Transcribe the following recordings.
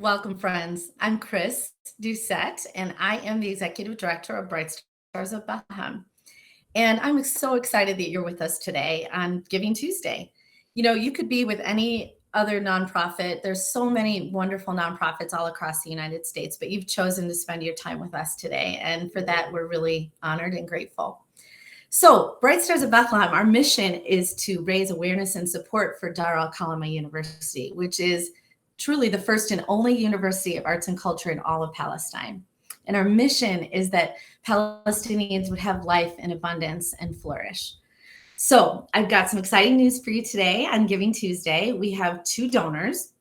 Welcome, friends. I'm Chris Doucette, and I am the Executive Director of Bright Stars of Bethlehem. And I'm so excited that you're with us today on Giving Tuesday. You could be with any other nonprofit. There's so many wonderful nonprofits all across the United States, but you've chosen to spend your time with us today. And for that, we're really honored and grateful. So, Bright Stars of Bethlehem, our mission is to raise awareness and support for Dar al Kalima University, which is truly the first and only university of arts and culture in all of Palestine. And our mission is that Palestinians would have life in abundance and flourish. So, I've got some exciting news for you today on Giving Tuesday. We have two donors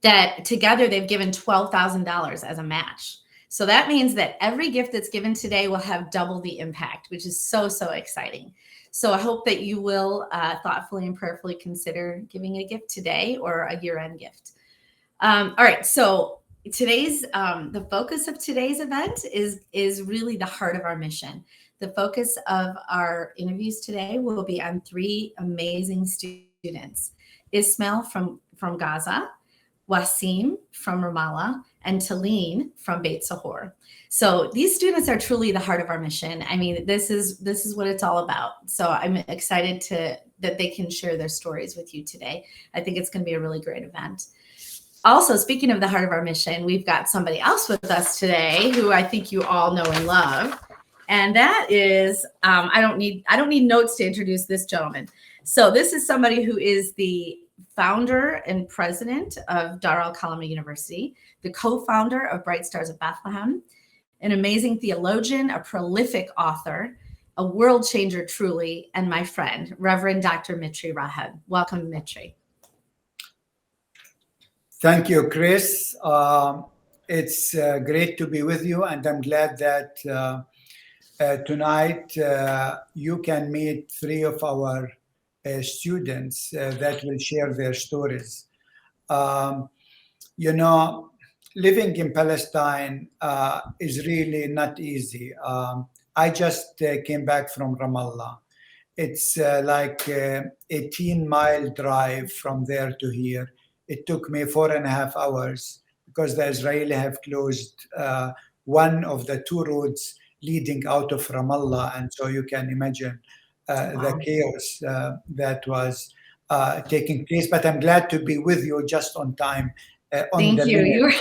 that together they've given $12,000 as a match. So that means that every gift that's given today will have double the impact, which is so exciting. So I hope that you will thoughtfully and prayerfully consider giving a gift today or a year-end gift. All right, so today's the focus of today's event is really the heart of our mission. The focus of our interviews today will be on three amazing students: Ismail from Gaza, Wasim from Ramallah, and Talene from Beit Sahor. So these students are truly the heart of our mission. I mean, this is what it's all about. So I'm excited that they can share their stories with you today. I think it's going to be a really great event. Also, speaking of the heart of our mission, we've got somebody else with us today who I think you all know and love. And that is, I don't need notes to introduce this gentleman. So this is somebody who is the founder and president of Dar al Kalima University, the co-founder of Bright Stars of Bethlehem, an amazing theologian, a prolific author, a world changer truly, and my friend, Reverend Dr. Mitri Raheb. Welcome, Mitri. Thank you, Chris. It's great to be with you, and I'm glad that tonight you can meet three of our students that will share their stories. Living in Palestine is really not easy. I just came back from Ramallah. It's like 18-mile drive from there to here. It took me 4.5 hours because the Israelis have closed one of the two roads leading out of Ramallah, and so you can imagine the chaos that was taking place. But I'm glad to be with you just on time. Thank you.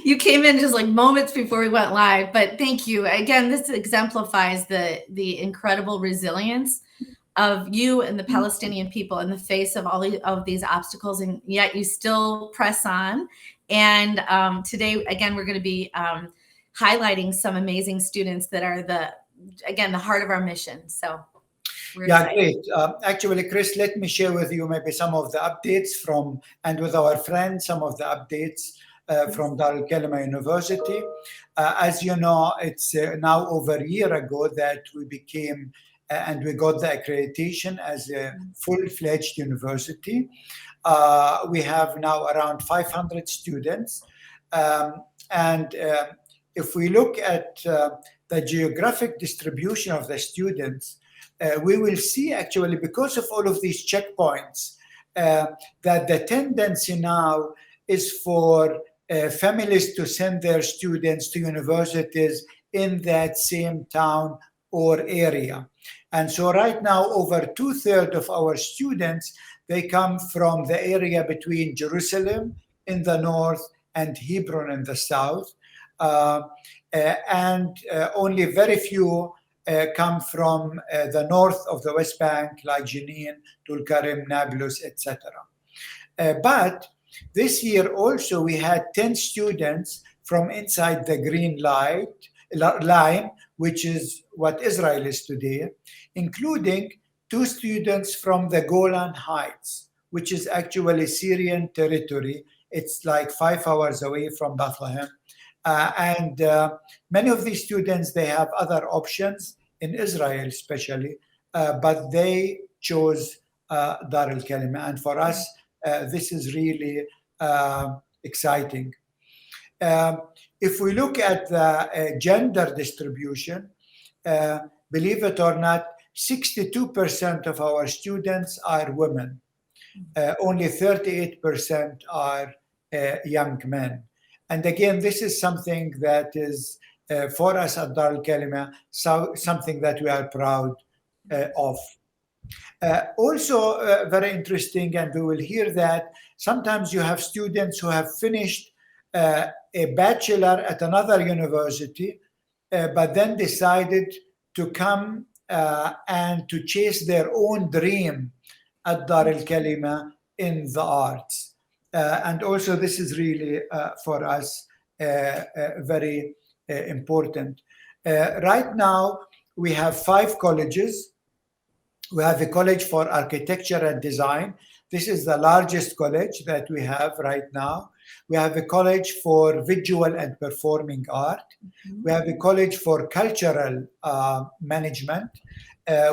You came in just like moments before we went live, but thank you. Again, this exemplifies the incredible resilience of you and the Palestinian people in the face of all of these obstacles, and yet you still press on. And today, again, we're going to be highlighting some amazing students that are the heart of our mission. So yeah, great. Actually, Chris, let me share with you maybe some of the updates and with our friends, some of the updates from Dar al Kalima University. As you know, it's now over a year ago that we became and we got the accreditation as a full-fledged university. We have now around 500 students. And if we look at the geographic distribution of the students, we will see actually, because of all of these checkpoints, that the tendency now is for families to send their students to universities in that same town or area. And so right now, over 2/3 of our students, they come from the area between Jerusalem in the north and Hebron in the south. And only very few come from the north of the West Bank, like Jenin, Tulkarem, Nablus, etc. But this year also, we had 10 students from inside the green line, which is what Israel is today, including 2 students from the Golan Heights, which is actually Syrian territory. It's like 5 hours away from Bethlehem. And many of these students, they have other options in Israel especially, but they chose Dar al Kalima. And for us, this is really exciting. If we look at the gender distribution, believe it or not, 62% of our students are women. Only 38% are young men. And again, this is something that is for us at Dar al Kalima, so something that we are proud of. Also, very interesting, and we will hear that sometimes you have students who have finished a bachelor at another university, but then decided to come and to chase their own dream at Dar al Kalima in the arts. And also, this is really for us very important. Right now, we have 5 colleges. We have a college for architecture and design. This is the largest college that we have right now. We have a college for visual and performing art. We have a college for cultural management.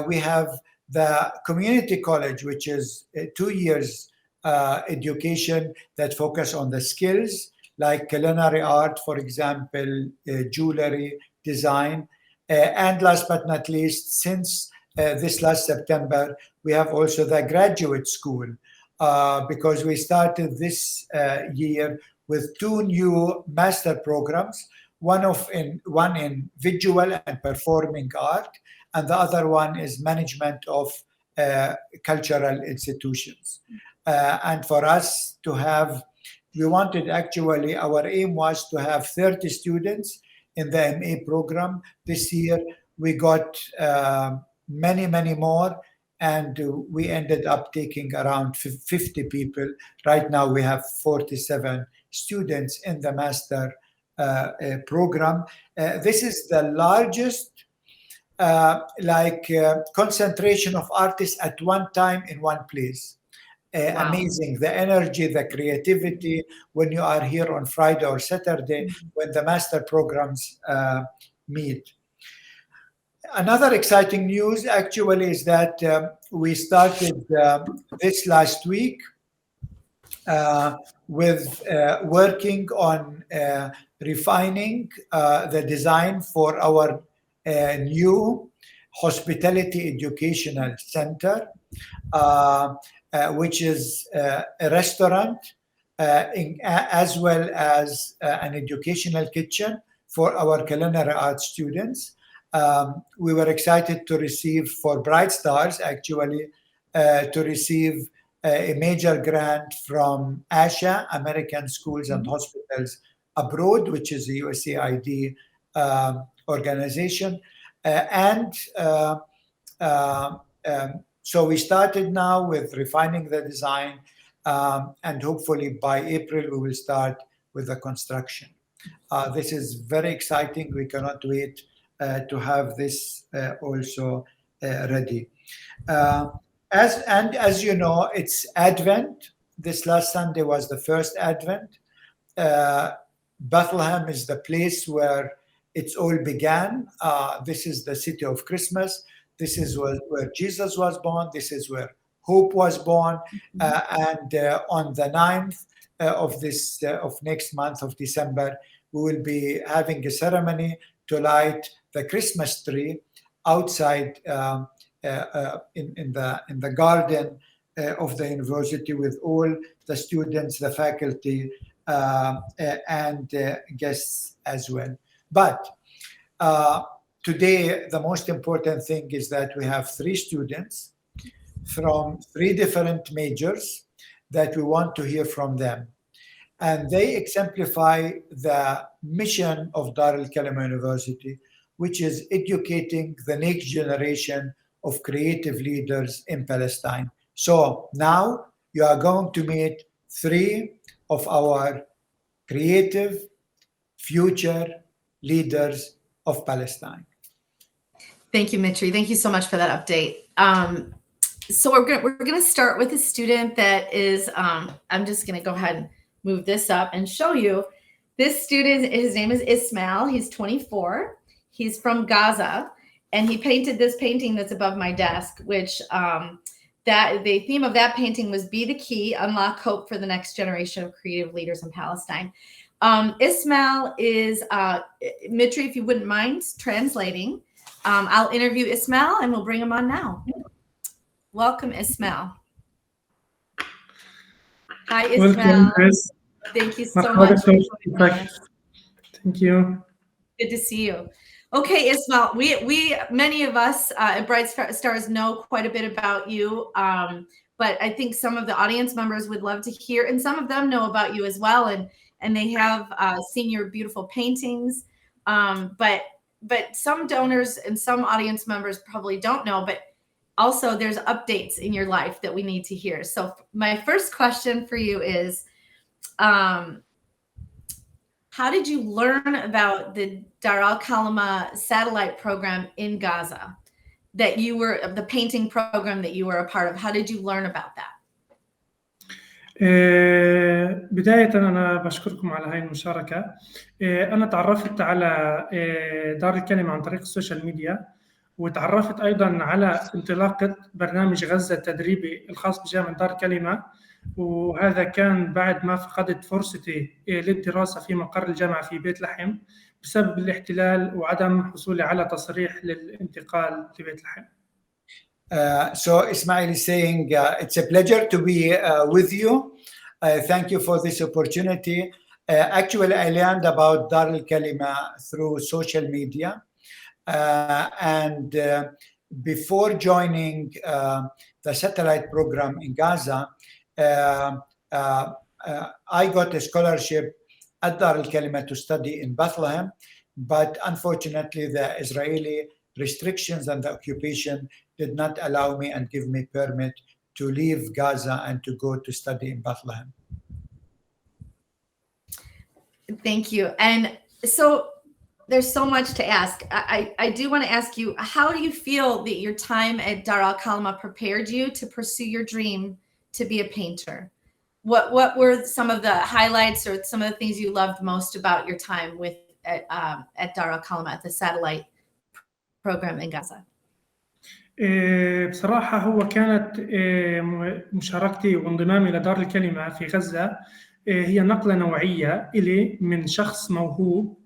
We have the community college, which is 2 years education that focus on the skills like culinary art, for example, jewelry design. And last but not least, since this last September, we have also the graduate school because we started this year with 2 new master programs, one in visual and performing art, and the other one is management of cultural institutions. And for us to have, we wanted actually, our aim was to have 30 students in the MA program. This year we got many more, and we ended up taking around 50 people. Right now we have 47 students in the master program. This is the largest concentration of artists at one time in one place. Wow. Amazing, the energy, the creativity when you are here on Friday or Saturday when the master programs meet. Another exciting news actually is that we started this last week with working on refining the design for our new hospitality educational center, which is a restaurant as well as an educational kitchen for our culinary arts students. We were excited to receive for Bright Stars, actually, to receive a major grant from ASHA, American Schools and Hospitals Abroad, which is a USAID organization. So we started now with refining the design, and hopefully by April we will start with the construction. This is very exciting. We cannot wait to have this also ready. As you know, it's Advent. This last Sunday was the first Advent. Bethlehem is the place where it's all began. This is the city of Christmas. This is where Jesus was born. This is where hope was born. And on the 9th of next month of December, we will be having a ceremony to light the Christmas tree outside in the garden of the university with all the students, the faculty, and guests as well. But today, the most important thing is that we have 3 students from 3 different majors that we want to hear from them. And they exemplify the mission of Dar al Kalima University, which is educating the next generation of creative leaders in Palestine. So now you are going to meet 3 of our creative future leaders of Palestine. Thank you, Mitri. Thank you so much for that update. So we're gonna start with a student that is, I'm just gonna go ahead and move this up and show you. This student, his name is Ismail. He's 24. He's from Gaza, and he painted this painting that's above my desk, which that the theme of that painting was "Be the Key, Unlock Hope for the Next Generation of Creative Leaders in Palestine." Ismail is, Mitri, if you wouldn't mind translating, I'll interview Ismail and we'll bring him on now. Welcome, Ismail. Hi, Ismail. Welcome, Chris. Thank you so مرحبا much for دكتور، joining كيفك؟ us. Thank you. Good to see you. Okay, Ismail, we many of us at Bright Stars know quite a bit about you, but I think some of the audience members would love to hear, and some of them know about you as well, and they have seen your beautiful paintings, but some donors and some audience members probably don't know, but also there's updates in your life that we need to hear. So my first question for you is, how did you learn about the Dar al-Kalima satellite program in Gaza, that you were the painting program that you were a part of? How did you learn about that? بداية أنا بشكركم على هاي المشاركة. أنا تعرفت على دار الكلمة عن طريق السوشيال ميديا، وتعرفت أيضا على انطلاقة برنامج غزة التدريبي الخاص بجامعة دار الكلمة، وهذا كان بعد ما فقدت فرصتي للدراسة في مقر الجامعة في بيت لحم بسبب الاحتلال وعدم حصولي على تصريح للانتقال لبيت لحم. So Ismail is saying, it's a pleasure to be with you. Thank you for this opportunity. Actually, I learned about Dar al-Kalima through social media. And before joining the satellite program in Gaza, I got a scholarship at Dar al-Kalima to study in Bethlehem. But unfortunately, the Israeli restrictions and the occupation did not allow me and give me permit to leave Gaza and to go to study in Bethlehem. Thank you. And so there's so much to ask. I do want to ask you, how do you feel that your time at Dar al-Kalima prepared you to pursue your dream to be a painter? What were some of the highlights or some of the things you loved most about your time at Dar al-Kalima at the satellite program in Gaza? بصراحة هو كانت مشاركتي وانضمامي لدار الكلمة في غزة هي نقلة نوعية إلي من شخص موهوب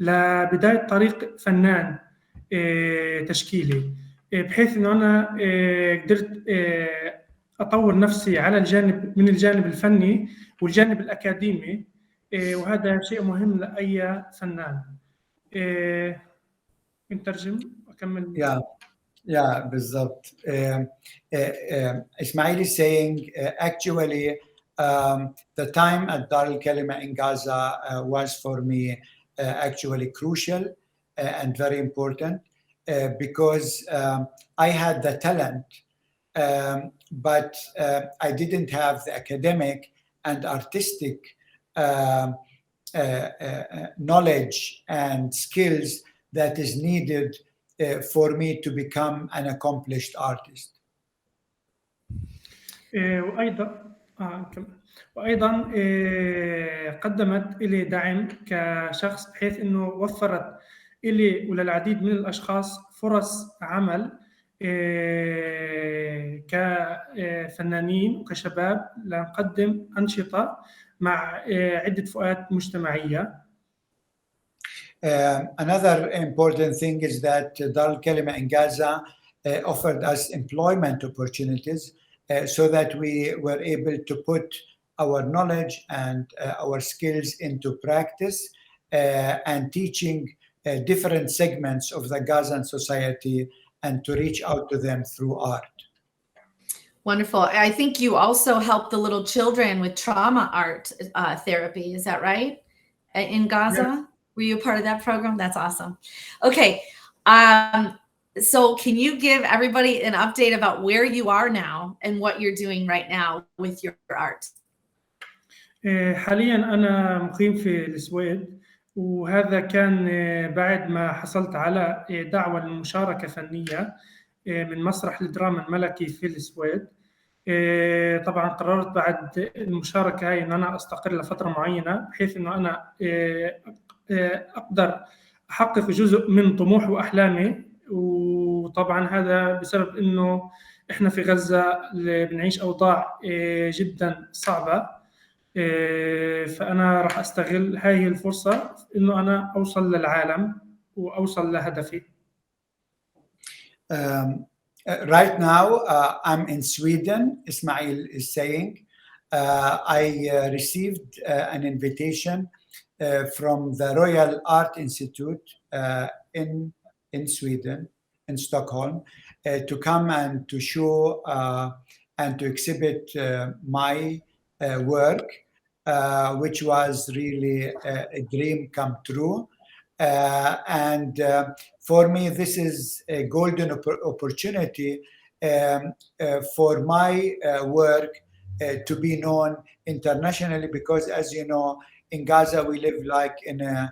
لبداية طريق فنان تشكيلي، بحيث أنه أنا قدرت أطور نفسي على من الجانب الفني والجانب الأكاديمي، وهذا شيء مهم لأي فنان. نترجم أكمل. Yeah, بالضبط. Ismail is saying actually the time at Dar al-Kalima in Gaza was for me actually crucial and very important because I had the talent, but I didn't have the academic and artistic knowledge and skills that is needed for me to become an accomplished artist. وأيضا قدمت إلي دعم كشخص، بحيث أنه وفرت إلي وللعديد من الأشخاص فرص عمل كفنانين وكشباب لنقدم أنشطة مع عدة فئات مجتمعية. Another important thing is that Dar al-Kalima in Gaza offered us employment opportunities so that we were able to put our knowledge and our skills into practice and teaching different segments of the Gazan society and to reach out to them through art. Wonderful. I think you also help the little children with trauma art therapy. Is that right? In Gaza? Yeah. Were you a part of that program? That's awesome. Okay. So can you give everybody an update about where you are now and what you're doing right now with your art? حاليا أنا مقيم في السويد، وهذا كان بعد ما حصلت على دعوة للمشاركة فنية من مسرح الدراما الملكي في السويد. طبعا قررت بعد المشاركة هاي أن أنا أستقر لفترة معينة، بحيث أنه أنا أقدر أحقق جزء من طموحي وأحلامي. وطبعا هذا بسبب أنه إحنا في غزة بنعيش أوضاع جدا صعبة، فأنا راح أستغل هذه الفرصة إنه أنا أوصل للعالم وأوصل لهدفي. Right now, I'm in Sweden, Ismail is saying. I received an invitation from the Royal Art Institute in Sweden, in Stockholm, to come and to show and to exhibit my work, which was really a dream come true. And for me, this is a golden opportunity for my work to be known internationally, because as you know, in Gaza we live like in a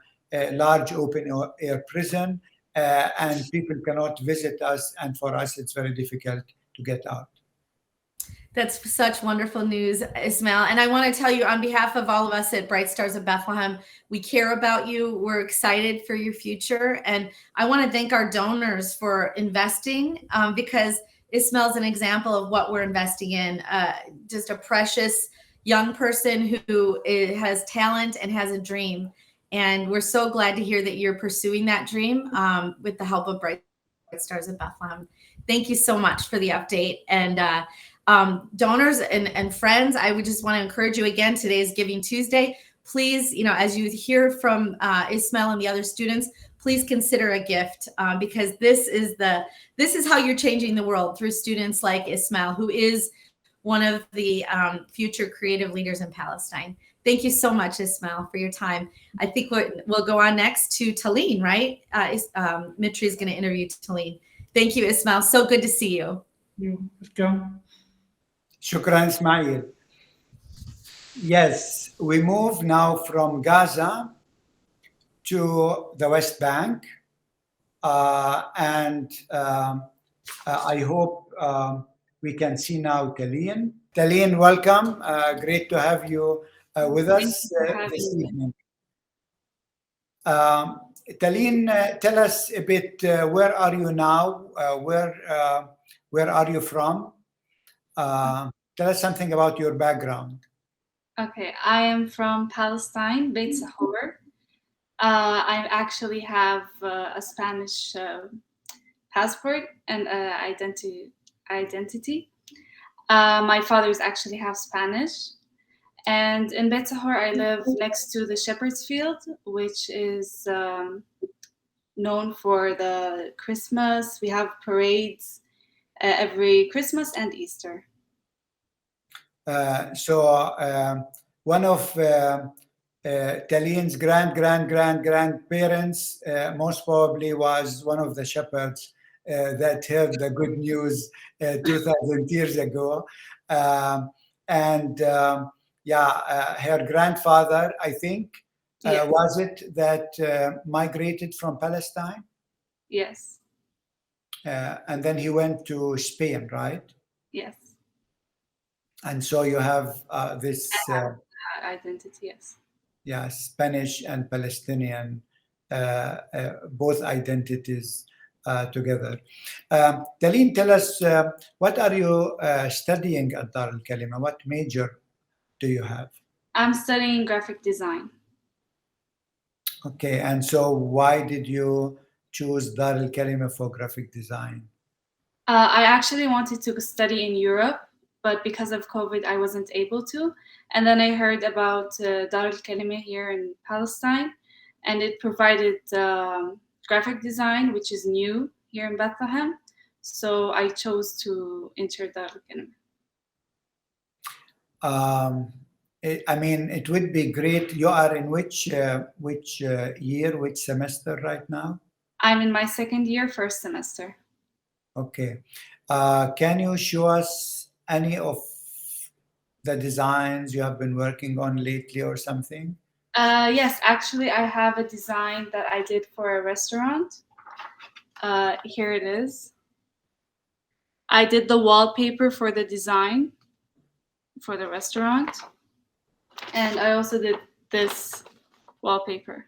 large open air prison, and people cannot visit us, and for us it's very difficult to get out. That's such wonderful news, Ismail. And I want to tell you, on behalf of all of us at Bright Stars of Bethlehem, we care about you. We're excited for your future. And I want to thank our donors for investing, because Ismail's an example of what we're investing in. Just a precious young person who has talent and has a dream. And we're so glad to hear that you're pursuing that dream with the help of Bright Stars of Bethlehem. Thank you so much for the update. And donors and friends, I would just want to encourage you again. Today is Giving Tuesday. Please, as you hear from Ismail and the other students, please consider a gift, because this is how you're changing the world, through students like Ismail, who is one of the future creative leaders in Palestine. Thank you so much, Ismail, for your time. I think we'll go on next to Talene, right? Mitri is going to interview Talene. Thank you, Ismail. So good to see you. Welcome. Shukran, Ismail. Yes, we move now from Gaza to the West Bank, and I hope we can see now Talene. Talene, welcome. Great to have you with us this evening. Talene, tell us a bit, where are you now? Where are you from? Tell us something about your background. Okay, I am from Palestine, Beit Sahor. I actually have a Spanish passport and identity. My father's actually half Spanish. And in Beit Sahor, I live next to the Shepherd's Field, which is known for the Christmas. We have parades every Christmas and Easter. So one of Talene's grandparents most probably was one of the shepherds that heard the good news 2,000 years ago. Her grandfather, I think, Yes. was it that migrated from Palestine? Yes. And then he went to Spain, right? Yes. And so you have this identity, yes. Yeah, Spanish and Palestinian, both identities together. Talene, tell us, what are you studying at Dar al-Kalima? What major do you have? I'm studying graphic design. Okay, and so why did you choose Dar al-Kalima for graphic design? I actually wanted to study in Europe, but because of COVID, I wasn't able to. And then I heard about Dar al-Kalima here in Palestine, and it provided graphic design, which is new here in Bethlehem. So I chose to enter Dar al-Kalima. I mean, it would be great. You are in which year, which semester right now? I'm in my second year, first semester. Okay. Can you show us any of the designs you have been working on lately or something? Yes, actually, I have a design that I did for a restaurant. Here it is. I did the wallpaper for the design for the restaurant. And I also did this wallpaper.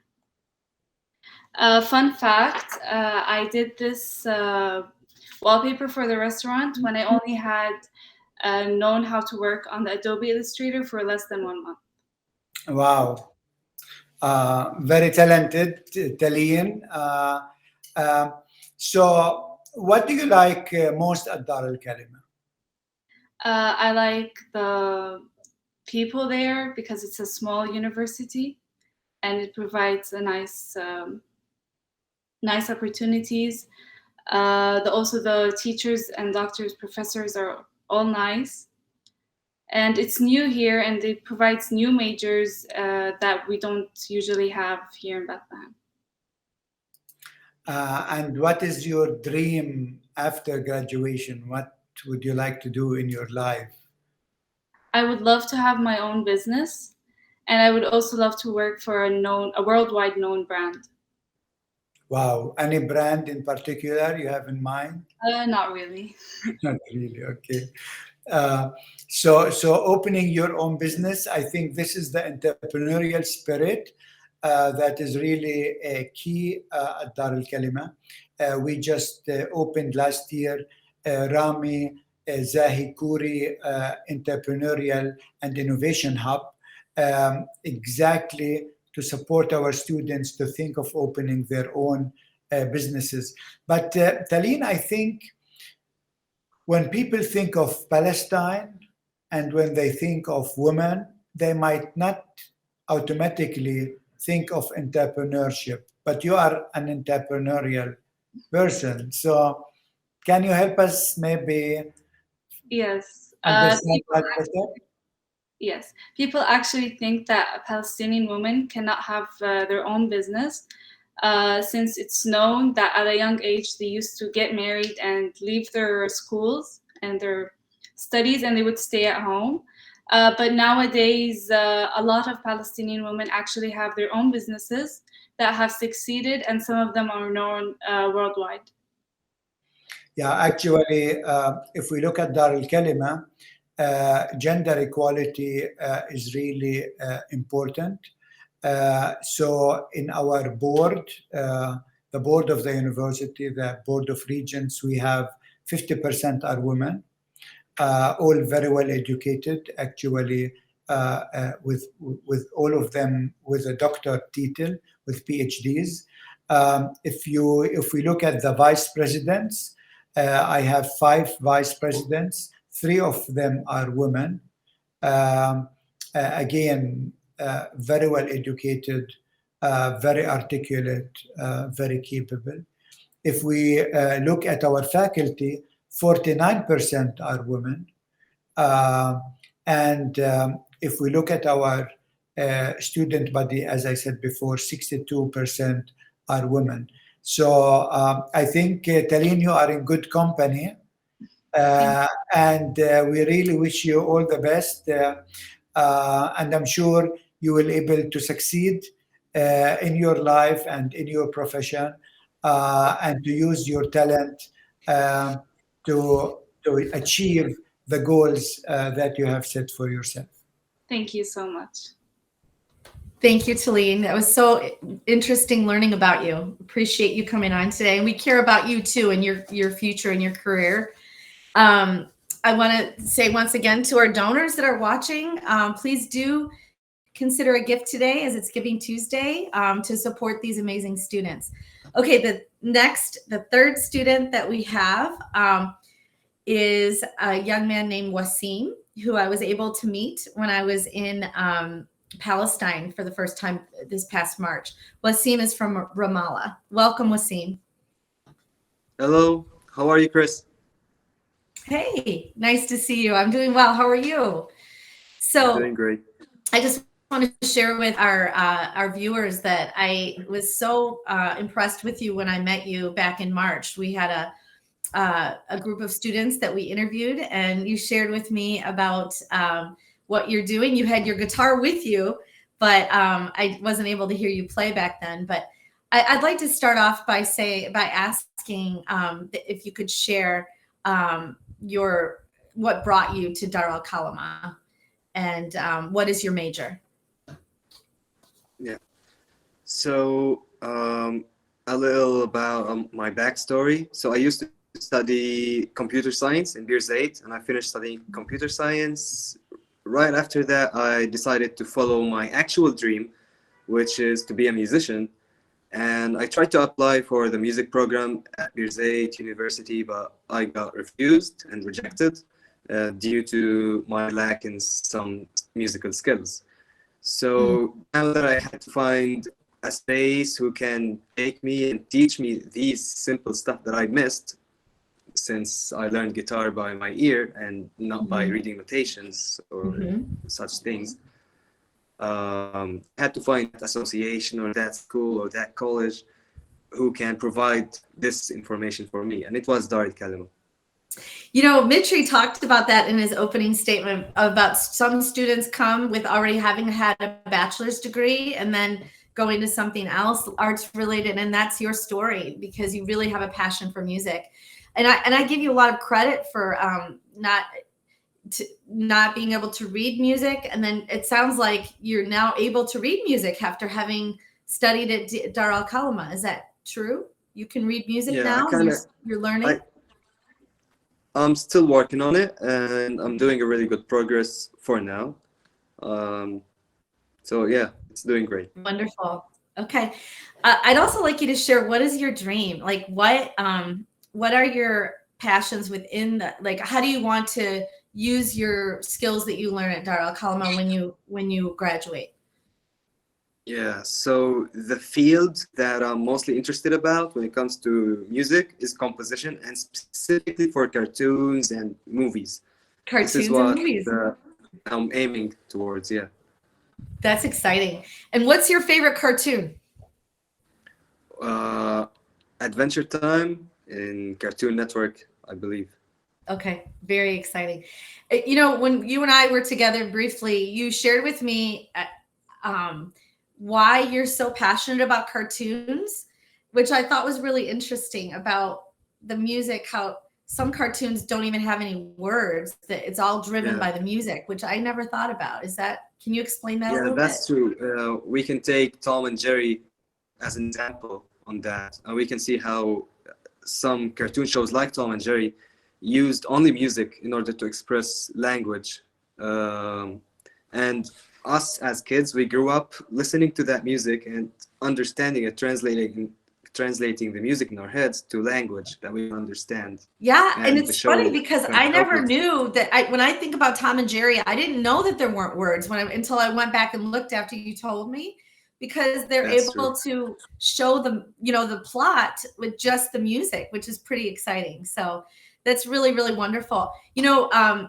Fun fact, I did this wallpaper for the restaurant when I only had known how to work on the Adobe Illustrator for less than 1 month. Wow. Very talented, Talene. So what do you like most at Dar al-Kalima? I like the people there because it's a small university, and it provides a nice opportunities. Also, the teachers and doctors, professors are all nice. And it's new here, and it provides new majors that we don't usually have here in Bethlehem. And what is your dream after graduation? What would you like to do in your life? I would love to have my own business, and I would also love to work for a worldwide known brand. Wow. Any brand in particular you have in mind? Not really. Not really. Okay. So opening your own business, I think this is the entrepreneurial spirit that is really key at Dar al Kalima. We just opened last year Rami Zahi Kuri Entrepreneurial and Innovation Hub, exactly to support our students to think of opening their own businesses. But Taline, I think when people think of Palestine and when they think of women, they might not automatically think of entrepreneurship, but you are an entrepreneurial person. So can you help us maybe Yes. understand that better? Yes. People actually think that Palestinian women cannot have their own business, since it's known that at a young age they used to get married and leave their schools and their studies, and they would stay at home. But nowadays, a lot of Palestinian women actually have their own businesses that have succeeded, and some of them are known worldwide. Yeah, actually, if we look at Dar al Kalima, gender equality is really important. So in our board, the board of the university, the board of regents, we have 50% are women, all very well educated, actually, with all of them with a doctor title, with PhDs. If we look at the vice presidents, I have 5 vice presidents. 3 of them are women. Again, very well educated, very articulate, very capable. If we look at our faculty, 49% are women. And if we look at our student body, as I said before, 62% are women. So I think, Taline, you are in good company. And we really wish you all the best. And I'm sure you will able to succeed in your life and in your profession, and to use your talent to achieve the goals that you have set for yourself. Thank you so much. Thank you, Taline. That was so interesting learning about you. Appreciate you coming on today. And we care about you too and your future and your career. I want to say once again to our donors that are watching, please do consider a gift today, as it's Giving Tuesday, to support these amazing students. Okay, the third student that we have is a young man named Wasim, who I was able to meet when I was in Palestine for the first time this past March. Wasim is from Ramallah. Welcome, Wasim. Hello, how are you, Chris? Hey, nice to see you. I'm doing well. How are you? So, Doing great. I just want to share with our viewers that I was so impressed with you when I met you back in March. We had a group of students that we interviewed, and you shared with me about what you're doing. You had your guitar with you, but I wasn't able to hear you play back then. But I'd like to start off by asking if you could share what brought you to Dar al Kalima, and what is your major? Yeah. So a little about my backstory. So I used to study computer science in Beers 8, and I finished studying computer science. Right after that, I decided to follow my actual dream, which is to be a musician. And I tried to apply for the music program at Beers 8 University, but I got refused and rejected due to my lack in some musical skills. So now that I had to find a space who can take me and teach me these simple stuff that I missed, since I learned guitar by my ear and not by reading notations or such things, I had to find that association or that school or that college who can provide this information for me, and it was Dar al Kalima. You know, Mitri talked about that in his opening statement about some students come with already having had a bachelor's degree and then going to something else arts related, and that's your story because you really have a passion for music. And I give you a lot of credit for not being able to read music, and then it sounds like you're now able to read music after having studied at Dar al Kalima. Is that true? You can read music now? You're learning? I'm still working on it, and I'm doing a really good progress for now. So yeah, it's doing great. Wonderful. Okay. I'd also like you to share, what is your dream? Like what are your passions within the, like, how do you want to use your skills that you learn at Dar al Kalima when you graduate? Yeah, so the field that I'm mostly interested about when it comes to music is composition, and specifically for cartoons and movies. Cartoons this is and what movies. I'm aiming towards, yeah. That's exciting. And what's your favorite cartoon? Adventure Time in Cartoon Network, I believe. Okay, very exciting. You know, when you and I were together briefly, you shared with me why you're so passionate about cartoons, which I thought was really interesting about the music, how some cartoons don't even have any words, that it's all driven by the music, which I never thought about. Can you explain that a little bit? Yeah, that's true. We can take Tom and Jerry as an example on that. And we can see how some cartoon shows like Tom and Jerry used only music in order to express language. And us as kids, we grew up listening to that music and understanding it, translating the music in our heads to language that we understand. Yeah, and it's funny because I never knew that. When I think about Tom and Jerry, I didn't know that there weren't words until I went back and looked after you told me, because they're able to show the plot with just the music, which is pretty exciting. So that's really, really wonderful. You know,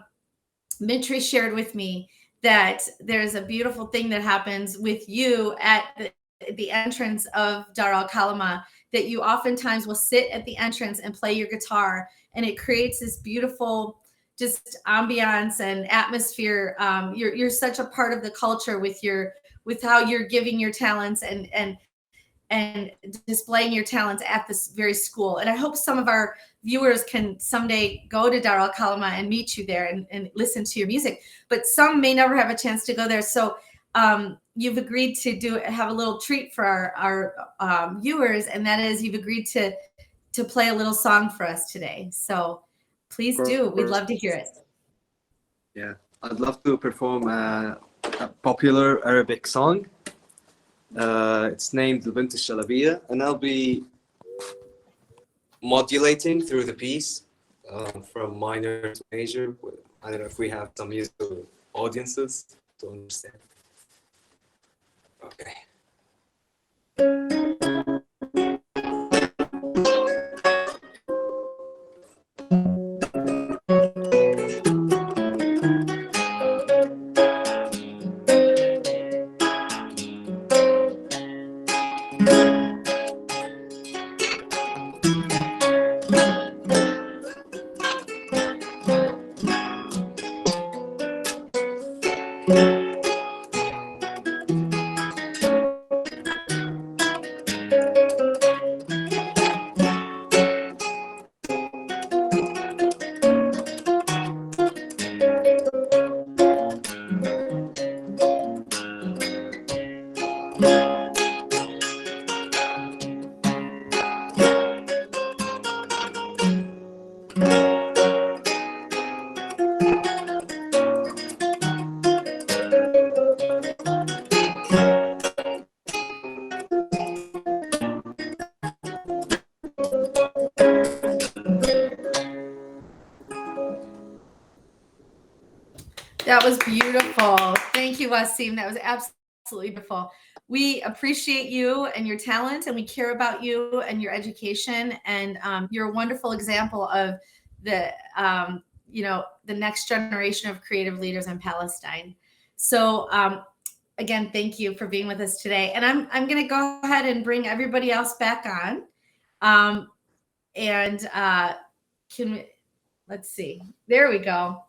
Mitri shared with me that there's a beautiful thing that happens with you at the entrance of Dar al Kalima, that you oftentimes will sit at the entrance and play your guitar, and it creates this beautiful just ambiance and atmosphere. You're such a part of the culture with how you're giving your talents and displaying your talents at this very school. And I hope some of our viewers can someday go to Dar al Kalima and meet you there and listen to your music, but some may never have a chance to go there. So you've agreed to have a little treat for our viewers, and that is you've agreed to play a little song for us today. So please do. We'd love to hear it. Yeah, I'd love to perform a popular Arabic song. It's named Bint al-Shalabiya, and I'll be modulating through the piece from minor to major. I don't know if we have some musical audiences to understand. Okay. That was beautiful. Thank you, Wasim. That was absolutely beautiful. We appreciate you and your talent, and we care about you and your education. And you're a wonderful example of the, the next generation of creative leaders in Palestine. So again, thank you for being with us today. And I'm going to go ahead and bring everybody else back on. Let's see. There we go.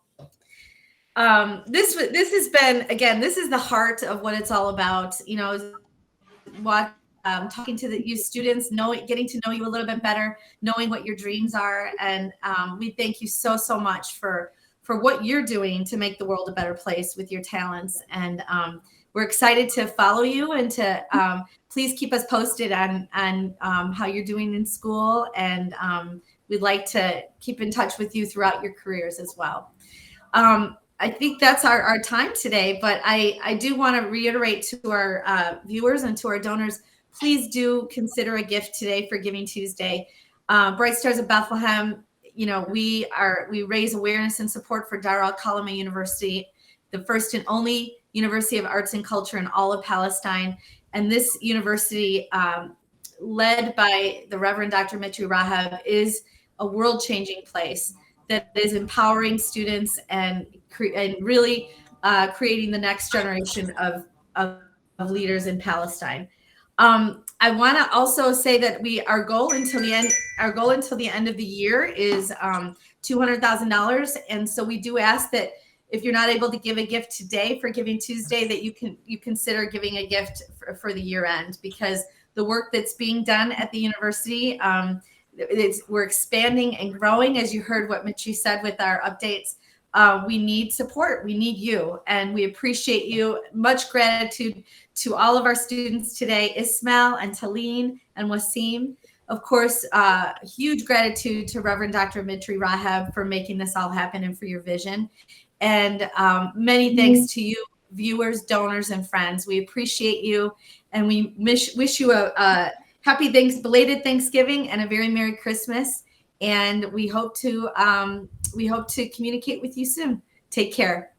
This has been, again, this is the heart of what it's all about. Talking to you students, getting to know you a little bit better, knowing what your dreams are, and we thank you so much for what you're doing to make the world a better place with your talents. And we're excited to follow you, and to please keep us posted on how you're doing in school, and we'd like to keep in touch with you throughout your careers as well. I think that's our time today, but I do want to reiterate to our viewers and to our donors, please do consider a gift today for Giving Tuesday. Bright Stars of Bethlehem, we raise awareness and support for Dar al-Kalima University, the first and only University of Arts and Culture in all of Palestine. And this university, led by the Reverend Dr. Mitri Rahab, is a world-changing place that is empowering students and really creating the next generation of leaders in Palestine. I want to also say that our goal until the end of the year is $200,000, and so we do ask that if you're not able to give a gift today for Giving Tuesday, that you consider giving a gift for the year end, because the work that's being done at the university, we're expanding and growing, as you heard what Mitri said with our updates. We need support. We need you, and we appreciate you. Much gratitude to all of our students today, Ismail and Talene and Wasim. Of course, huge gratitude to Reverend Dr. Mitri Rahab for making this all happen and for your vision. And many thanks to you, viewers, donors, and friends. We appreciate you, and we wish you a happy belated Thanksgiving and a very Merry Christmas. And we hope to communicate with you soon. Take care.